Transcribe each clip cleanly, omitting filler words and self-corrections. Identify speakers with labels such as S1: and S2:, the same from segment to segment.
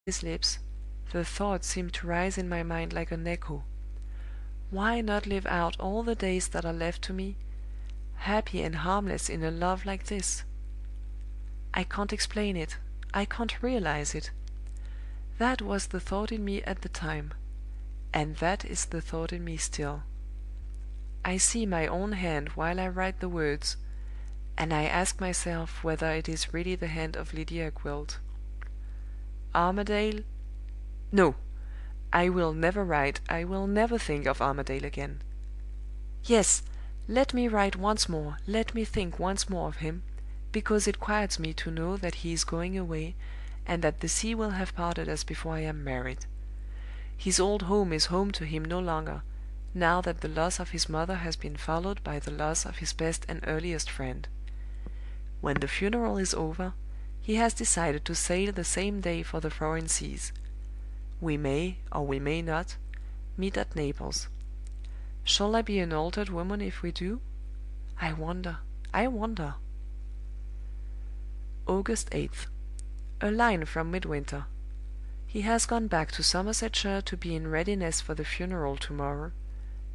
S1: his lips, the thought seemed to rise in my mind like an echo: why not live out all the days that are left to me, happy and harmless in a love like this? I can't explain it, I can't realize it. That was the thought in me at the time, and that is the thought in me still. I see my own hand while I write the words, and I ask myself whether it is really the hand of Lydia Gwilt. Armadale? No! I will never write, I will never think of Armadale again. Yes, let me write once more, let me think once more of him, because it quiets me to know that he is going away, and that the sea will have parted us before I am married. His old home is home to him no longer, now that the loss of his mother has been followed by the loss of his best and earliest friend. When the funeral is over, he has decided to sail the same day for the foreign seas. We may, or we may not, meet at Naples. Shall I be an altered woman if we do? I wonder, I wonder. August 8th. A line from Midwinter. He has gone back to Somersetshire to be in readiness for the funeral to-morrow,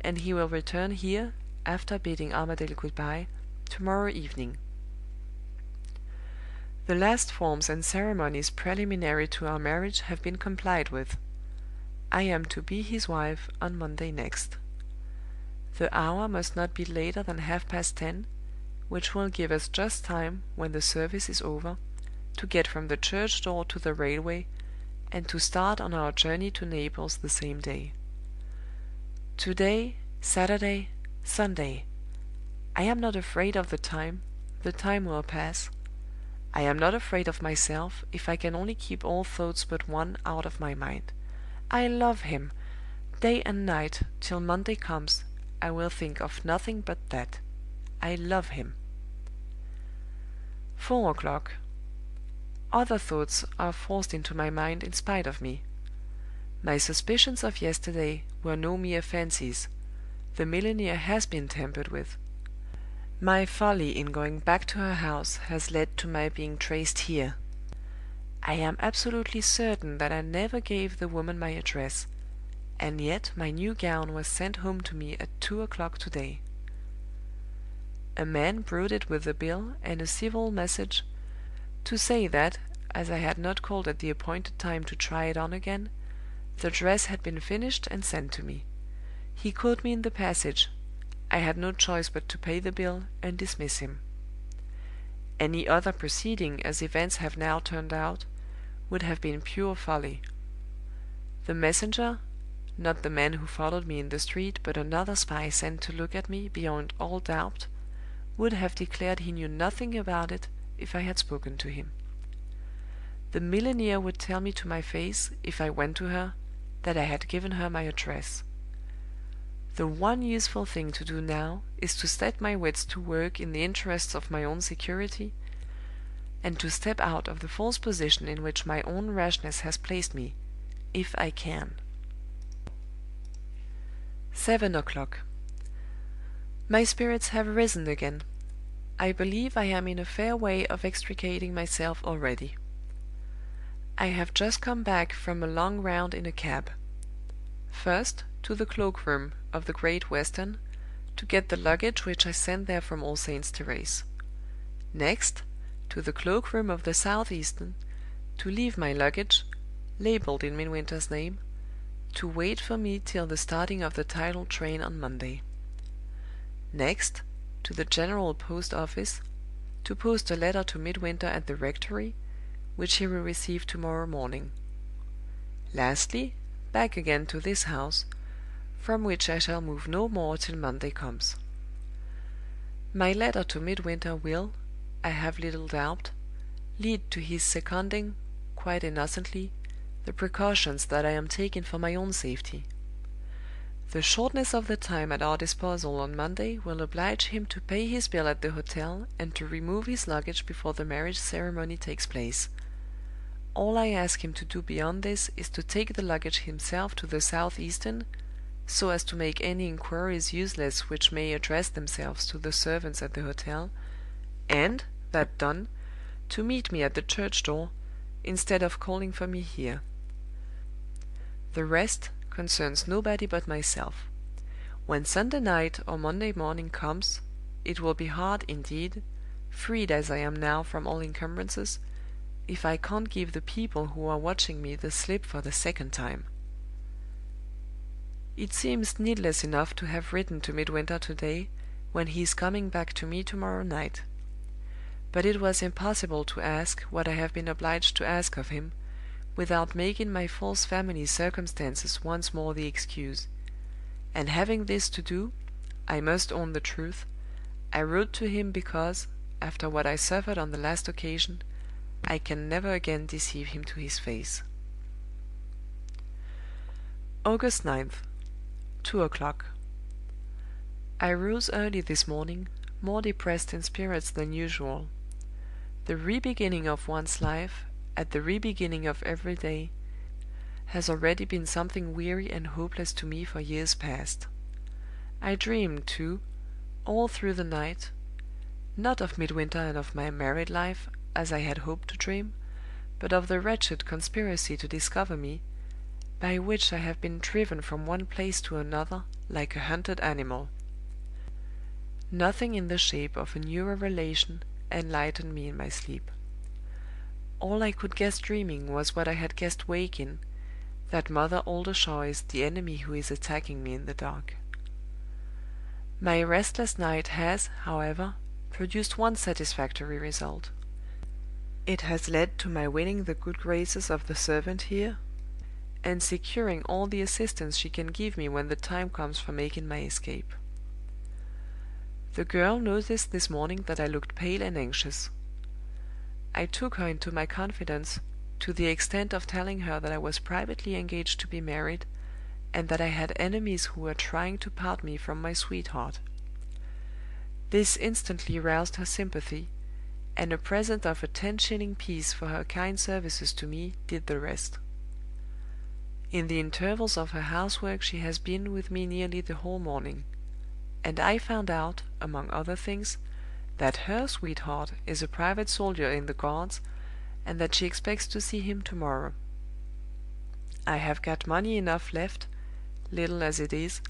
S1: and he will return here, after bidding Armadale good-by, to-morrow evening. The last forms and ceremonies preliminary to our marriage have been complied with. I am to be his wife on Monday next. The hour must not be later than 10:30, which will give us just time, when the service is over, to get from the church door to the railway, and to start on our journey to Naples the same day. To-day, Saturday, Sunday. I am not afraid of the time will pass. I am not afraid of myself, if I can only keep all thoughts but one out of my mind. I love him! Day and night, till Monday comes, I will think of nothing but that. I love him. 4 o'clock. Other thoughts are forced into my mind in spite of me. My suspicions of yesterday were no mere fancies. The milliner has been tampered with. My folly in going back to her house has led to my being traced here. I am absolutely certain that I never gave the woman my address, and yet my new gown was sent home to me at 2 o'clock to-day. A man brought it with the bill and a civil message, to say that, as I had not called at the appointed time to try it on again, the dress had been finished and sent to me. He caught me in the passage. I had no choice but to pay the bill and dismiss him. Any other proceeding, as events have now turned out, would have been pure folly. The messenger, not the man who followed me in the street, but another spy sent to look at me, beyond all doubt, would have declared he knew nothing about it if I had spoken to him. The milliner would tell me to my face, if I went to her, that I had given her my address. The one useful thing to do now is to set my wits to work in the interests of my own security, and to step out of the false position in which my own rashness has placed me, if I can. 7 o'clock. My spirits have risen again. I believe I am in a fair way of extricating myself already. I have just come back from a long round in a cab. First, to the cloak-room of the Great Western, to get the luggage which I sent there from All Saints' Terrace. Next, to the cloak-room of the South-Eastern, to leave my luggage, labeled in Midwinter's name, to wait for me till the starting of the tidal train on Monday. Next, to the General Post Office, to post a letter to Midwinter at the rectory, which he will receive to-morrow morning. Lastly, back again to this house, from which I shall move no more till Monday comes. My letter to Midwinter will, I have little doubt, lead to his seconding, quite innocently, the precautions that I am taking for my own safety. The shortness of the time at our disposal on Monday will oblige him to pay his bill at the hotel and to remove his luggage before the marriage ceremony takes place. All I ask him to do beyond this is to take the luggage himself to the South-Eastern, so as to make any inquiries useless which may address themselves to the servants at the hotel, and, that done, to meet me at the church door, instead of calling for me here. The rest concerns nobody but myself. When Sunday night or Monday morning comes, it will be hard indeed, freed as I am now from all encumbrances, if I can't give the people who are watching me the slip for the second time. It seems needless enough to have written to Midwinter to day, when he is coming back to me to morrow night. But it was impossible to ask what I have been obliged to ask of him, without making my false family circumstances once more the excuse; and having this to do, I must own the truth, I wrote to him because, after what I suffered on the last occasion, I can never again deceive him to his face. "August 9th, 2 o'clock. I rose early this morning, more depressed in spirits than usual. The re-beginning of one's life, at the re-beginning of every day, has already been something weary and hopeless to me for years past. I dreamed, too, all through the night, not of Midwinter and of my married life, as I had hoped to dream, but of the wretched conspiracy to discover me, by which I have been driven from one place to another like a hunted animal. Nothing in the shape of a newer relation enlightened me in my sleep. All I could guess dreaming was what I had guessed waking, that Mother Oldershaw is the enemy who is attacking me in the dark. My restless night has, however, produced one satisfactory result. It has led to my winning the good graces of the servant here, and securing all the assistance she can give me when the time comes for making my escape. The girl noticed this morning that I looked pale and anxious. I took her into my confidence, to the extent of telling her that I was privately engaged to be married, and that I had enemies who were trying to part me from my sweetheart. This instantly roused her sympathy, and a present of a 10-shilling piece for her kind services to me did the rest. In the intervals of her housework she has been with me nearly the whole morning; and I found out, among other things, that her sweetheart is a private soldier in the Guards, and that she expects to see him to-morrow. I have got money enough left, little as it is,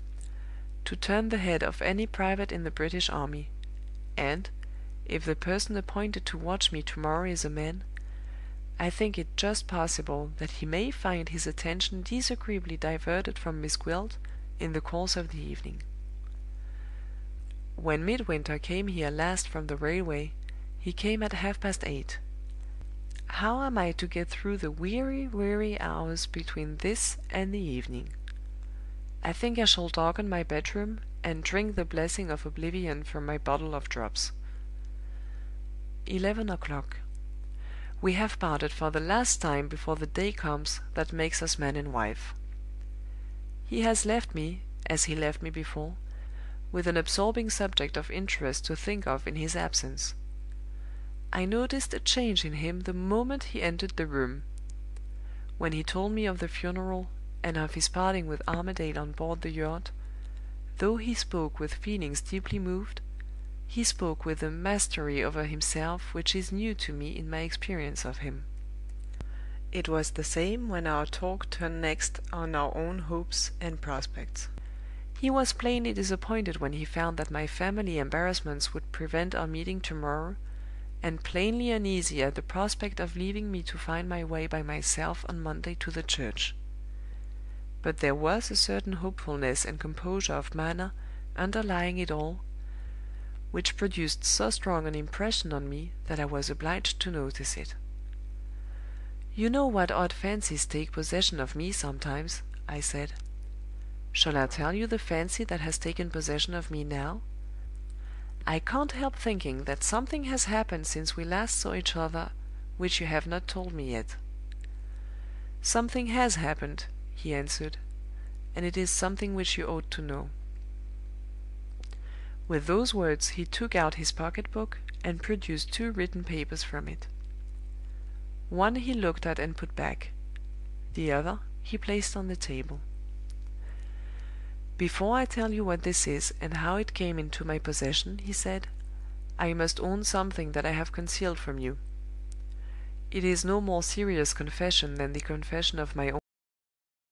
S1: to turn the head of any private in the British army; and, if the person appointed to watch me to-morrow is a man, I think it just possible that he may find his attention disagreeably diverted from Miss Gwilt in the course of the evening. When Midwinter came here last from the railway, he came at 8:30. How am I to get through the weary hours between this and the evening? I think I shall darken my bedroom, and drink the blessing of oblivion from my bottle of drops. 11 o'clock. We have parted for the last time before the day comes that makes us man and wife. He has left me, as he left me before, with an absorbing subject of interest to think of in his absence. I noticed a change in him the moment he entered the room. When he told me of the funeral, and of his parting with Armadale on board the yacht, though he spoke with feelings deeply moved, he spoke with a mastery over himself which is new to me in my experience of him. It was the same when our talk turned next on our own hopes and prospects. He was plainly disappointed when he found that my family embarrassments would prevent our meeting to-morrow, and plainly uneasy at the prospect of leaving me to find my way by myself on Monday to the church. But there was a certain hopefulness and composure of manner underlying it all, which produced so strong an impression on me that I was obliged to notice it. "You know what odd fancies take possession of me sometimes," I said. "Shall I tell you the fancy that has taken possession of me now? I can't help thinking that something has happened since we last saw each other which you have not told me yet." "Something has happened," he answered, "and it is something which you ought to know." With those words he took out his pocket-book, and produced 2 written papers from it. One he looked at and put back; the other he placed on the table. "Before I tell you what this is, and how it came into my possession," he said, "I must own something that I have concealed from you. It is no more serious confession than the confession of my